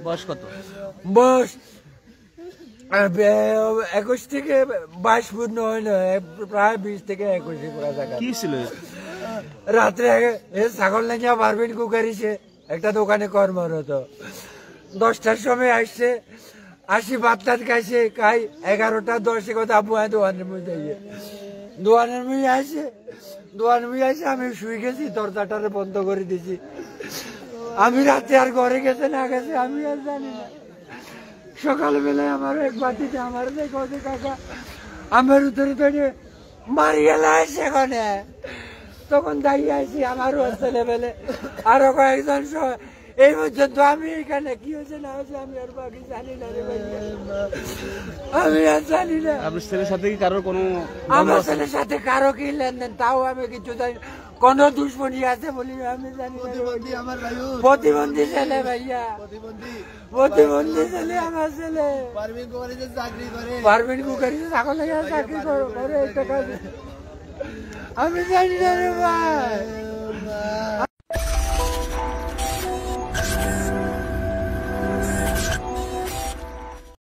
বয়স কত? বয়স 21 থেকে 22 পূর্ণ হয় না, প্রায় 20 থেকে 21 কি ছিল? রাত্রে ছাগল নাকি বারবিন কুকারিছে, একটা দোকানে কর্মরত। 10টার সময় আসছে, আসি ভাত টাত খাইছে, খাই 11টা 10 কথা আবু দোকানের মধ্যে দোকানের মধ্যে আসে, দোকানের মধ্যে আসে আমি শুয়ে গেছি, দরজাটারে বন্ধ করে দিছি। আমি রাতে আর ঘরে গেছে না গেছে আমি আর জানি না। সকালবেলায় আমার এক বাতিতে আমার দেখো কাকা আমার উত্তরে তো মারি গেল সেখানে, তখন দাঁড়িয়ে আছি আমারও ছেলেবেলে আরো কয়েকজন। এই পর্যন্ত আমি এখানে কি হয়েছে না হয়েছে আমি আর বাকি জানি না রে ভাইয়া, আমি আর জানি না। আপনার ছেলের সাথে কি কারোর কোনো? আমার ছেলের সাথে কারো কি লেনদেন তাও আমি কিছু জানি, কোন দুশ্মনী আছে বলি আমি জানি না। প্রতিবন্ধী ছেলে ভাইয়া, প্রতিবন্ধী ছেলে আমার ছেলে। পারভিন কুকারিতে ছাগল চাকরি করে একটা কাজ আমি জানি না রে ভাই।